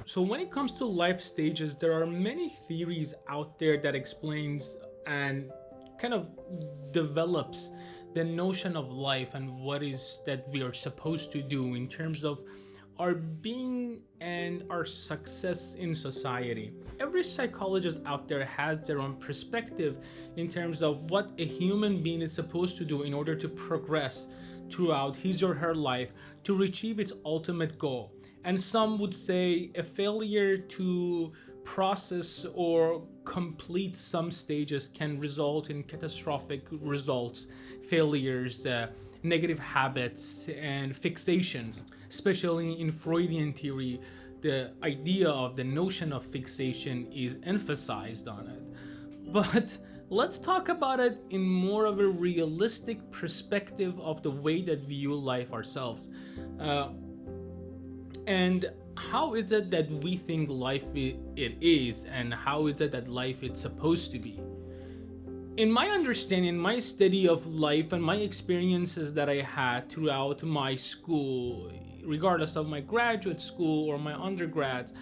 So when it comes to life stages, there are many theories out there that explains and kind of develops the notion of life and what is that we are supposed to do in terms of our being and our success in society. Every psychologist out there has their own perspective in terms of what a human being is supposed to do in order to progress throughout his or her life to achieve its ultimate goal. And some would say a failure to process or complete some stages can result in catastrophic results, failures, negative habits, and fixations. Especially in Freudian theory, the idea of the notion of fixation is emphasized on it. But let's talk about it in more of a realistic perspective of the way that we view life ourselves. And how is it that we think life it is, and how is it that life it's supposed to be? In my understanding, my study of life and my experiences that I had throughout my school, regardless of my graduate school or my undergrads,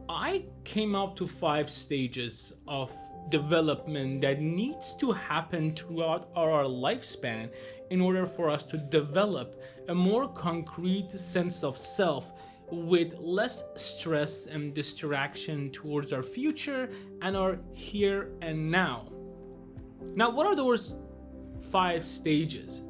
I came out to 5 stages of development that needs to happen throughout our lifespan in order for us to develop a more concrete sense of self with less stress and distraction towards our future and our here and now. Now, what are those 5 stages?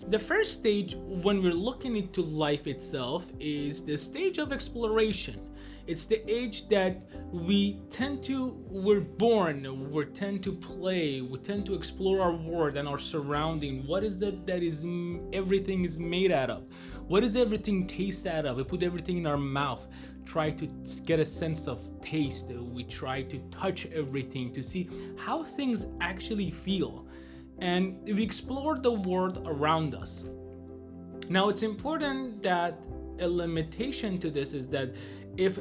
The first stage, when we're looking into life itself, is the stage of exploration. It's the age that we're born, we tend to play, we tend to explore our world and our surrounding. What is that is everything is made out of? What does everything taste out of? We put everything in our mouth, try to get a sense of taste. We try to touch everything to see how things actually feel. And we explore the world around us. Now, it's important that a limitation to this is that if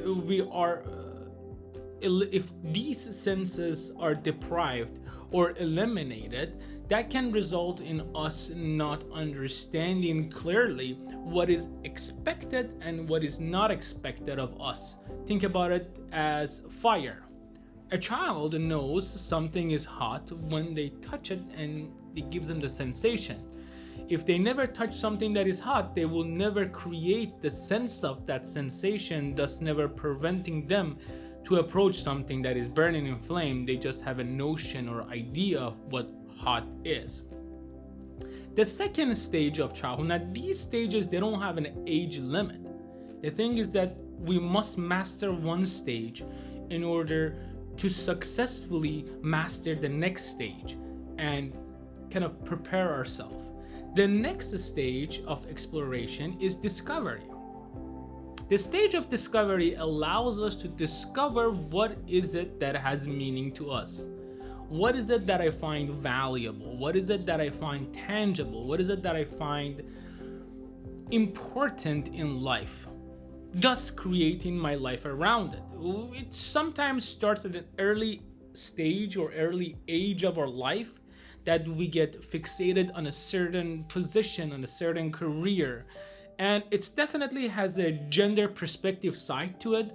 these senses are deprived or eliminated, that can result in us not understanding clearly what is expected and what is not expected of us. Think about it as fire. A child knows something is hot when they touch it and it gives them the sensation. If they never touch something that is hot, they will never create the sense of that sensation, thus never preventing them to approach something that is burning in flame. They just have a notion or idea of what hot is. The second stage of childhood, now these stages, they don't have an age limit. The thing is that we must master one stage in order to successfully master the next stage and kind of prepare ourselves. The next stage of exploration is discovery. The stage of discovery allows us to discover what is it that has meaning to us. What is it that I find valuable? What is it that I find tangible? What is it that I find important in life? Thus creating my life around it. It sometimes starts at an early stage or early age of our life that we get fixated on a certain position, on a certain career. And it definitely has a gender perspective side to it.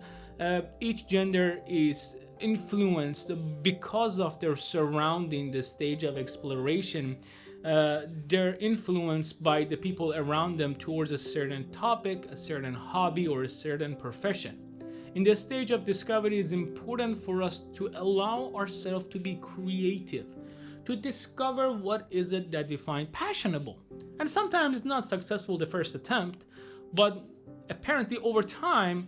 Each gender is influenced because of their surrounding the stage of exploration. They're influenced by the people around them towards a certain topic, a certain hobby, or a certain profession. In this stage of discovery, it's important for us to allow ourselves to be creative, to discover what is it that we find passionable. And sometimes it's not successful the first attempt, but apparently over time,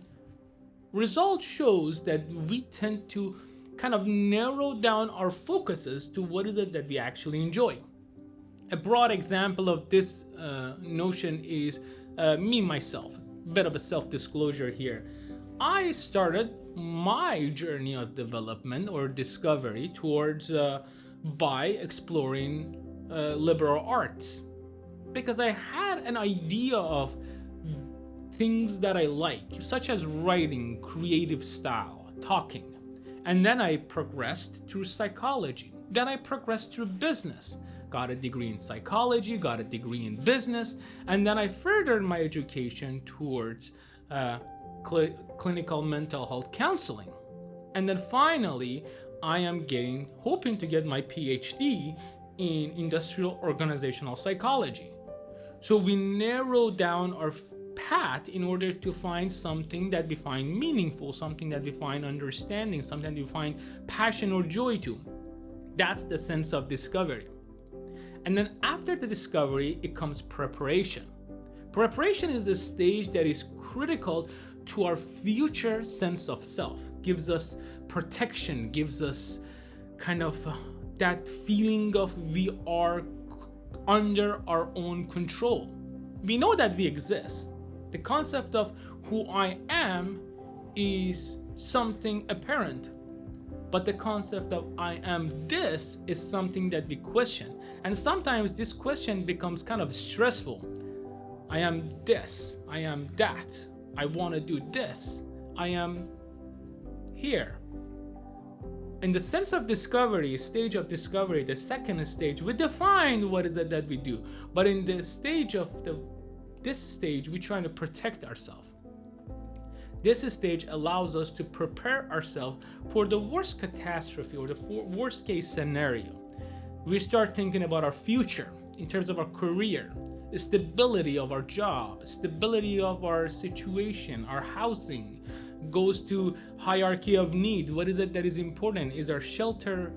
results shows that we tend to kind of narrow down our focuses to what is it that we actually enjoy. A broad example of this notion is me, myself. Bit of a self-disclosure here. I started my journey of development or discovery towards by exploring liberal arts, because I had an idea of things that I like, such as writing, creative style, talking. And then I progressed through psychology. Then I progressed through business. Got a degree in psychology, got a degree in business, and then I furthered my education towards clinical mental health counseling. And then finally, I am hoping to get my PhD in industrial organizational psychology. So we narrow down our path in order to find something that we find meaningful, something that we find understanding, something that we find passion or joy to. That's the sense of discovery. And then after the discovery, it comes preparation. Preparation is the stage that is critical to our future sense of self, gives us protection, gives us kind of that feeling of we are under our own control. We know that we exist. The concept of who I am is something apparent, but the concept of I am this is something that we question. And sometimes this question becomes kind of stressful. I am this, I am that, I want to do this, I am here. In the sense of discovery, stage of discovery, the second stage, we define what is it that we do. But in the stage of this stage, we're trying to protect ourselves. This stage allows us to prepare ourselves for the worst catastrophe or the worst case scenario. We start thinking about our future in terms of our career, the stability of our job, stability of our situation, our housing, goes to hierarchy of need. What is it that is important? Is our shelter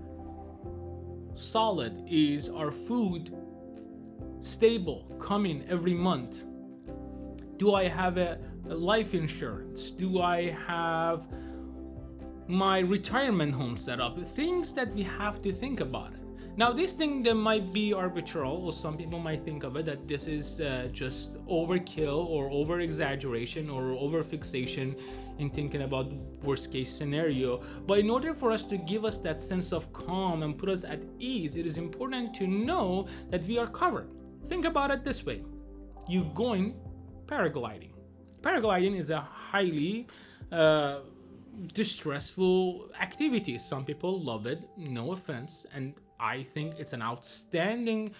solid? Is our food stable, coming every month? Do I have a life insurance? Do I have my retirement home set up? Things that we have to think about it. Now, this thing that might be arbitrary, or some people might think of it that this is just overkill or over exaggeration or over fixation in thinking about worst case scenario. But in order for us to give us that sense of calm and put us at ease, it is important to know that we are covered. Think about it this way. You going paragliding. Paragliding is a highly distressful activity. Some people love it, no offense, and I think it's an outstanding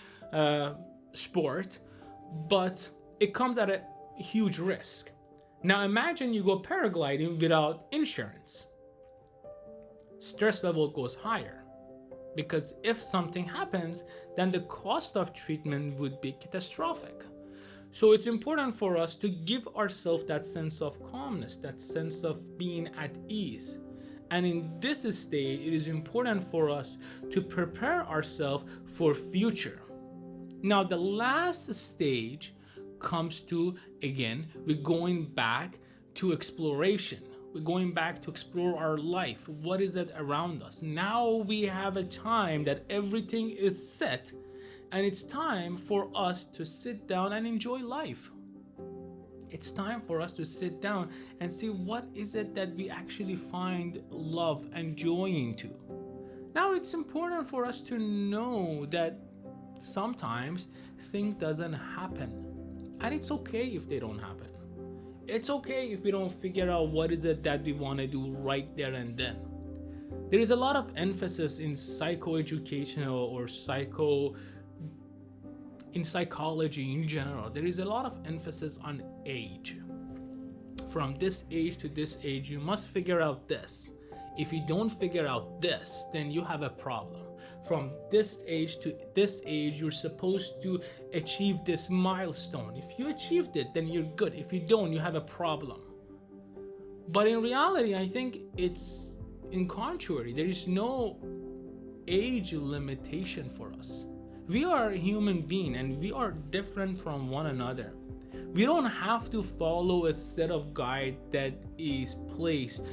sport, but it comes at a huge risk. Now imagine you go paragliding without insurance. Stress level goes higher because if something happens, then the cost of treatment would be catastrophic. So it's important for us to give ourselves that sense of calmness, that sense of being at ease. And in this stage, it is important for us to prepare ourselves for future. Now, the last stage comes to, again, we're going back to exploration. We're going back to explore our life. What is it around us? Now we have a time that everything is set, and it's time for us to sit down and enjoy life. It's time for us to sit down and see what is it that we actually find love and joy into. Now, it's important for us to know that sometimes things doesn't happen. And it's okay if they don't happen. It's okay if we don't figure out what is it that we want to do right there and then. There is a lot of emphasis in psychoeducational or in psychology in general. There is a lot of emphasis on age. From this age to this age, you must figure out this. If you don't figure out this, then you have a problem. From this age to this age, you're supposed to achieve this milestone. If you achieved it, then you're good. If you don't, you have a problem. But in reality, I think it's in contrary. There is no age limitation for us. We are a human being and we are different from one another. We don't have to follow a set of guide that is placed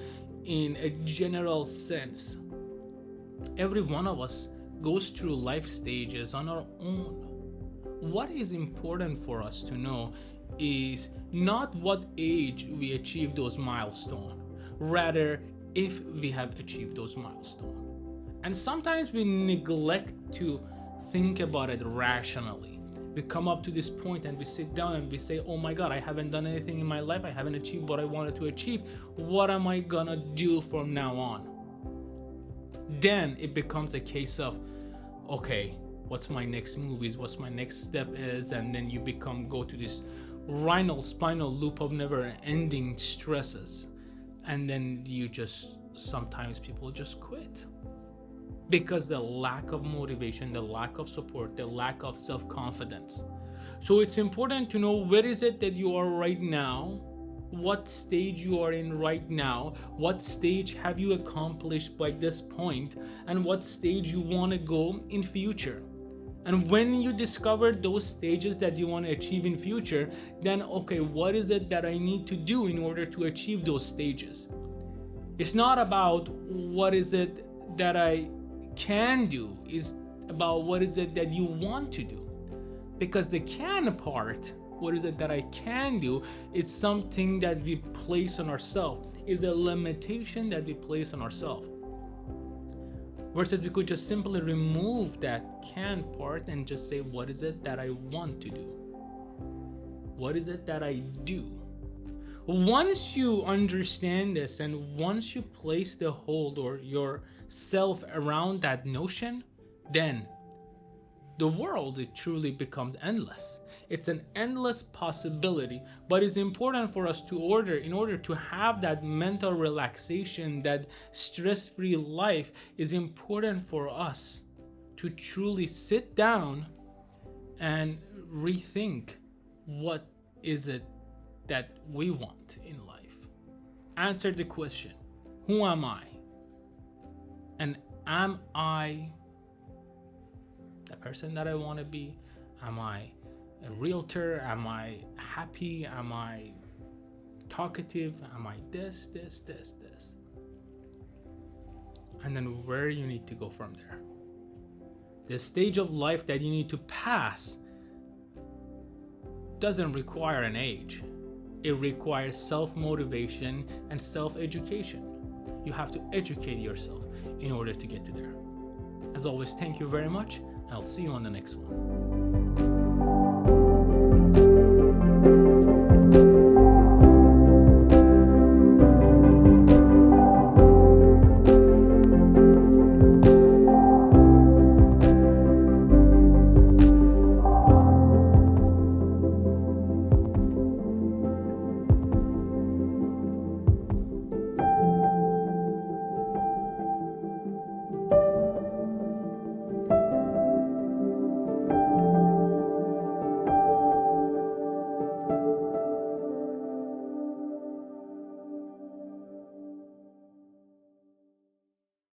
in a general sense. Every one of us goes through life stages on our own. What is important for us to know is not what age we achieve those milestones, rather if we have achieved those milestones. And sometimes we neglect to think about it rationally. We come up to this point and we sit down and we say, oh my God, I haven't done anything in my life. I haven't achieved what I wanted to achieve. What am I gonna do from now on? Then it becomes a case of, okay, what's my next move is, what's my next step is, and then you go to this rhinal spinal loop of never ending stresses. And then you just, sometimes people just quit because the lack of motivation, the lack of support, the lack of self-confidence. So it's important to know where is it that you are right now, what stage you are in right now, what stage have you accomplished by this point, and what stage you want to go in future. And when you discover those stages that you want to achieve in future, then okay, what is it that I need to do in order to achieve those stages? It's not about what is it that I can do, it's about what is it that you want to do. Because the can part, what is it that I can do, it's something that we place on ourselves, is a limitation that we place on ourselves. Versus we could just simply remove that can part and just say, what is it that I want to do? What is it that I do? Once you understand this and once you place the hold or yourself around that notion, then the world, it truly becomes endless. It's an endless possibility, but it's important for us to in order to have that mental relaxation, that stress-free life, is important for us to truly sit down and rethink what is it that we want in life. Answer the question, who am I? And am I the person that I want to be? Am I a realtor? Am I happy? Am I talkative? Am I this? And then where you need to go from there. The stage of life that you need to pass doesn't require an age. It requires self-motivation and self-education. You have to educate yourself in order to get to there. As always, thank you very much. I'll see you on the next one.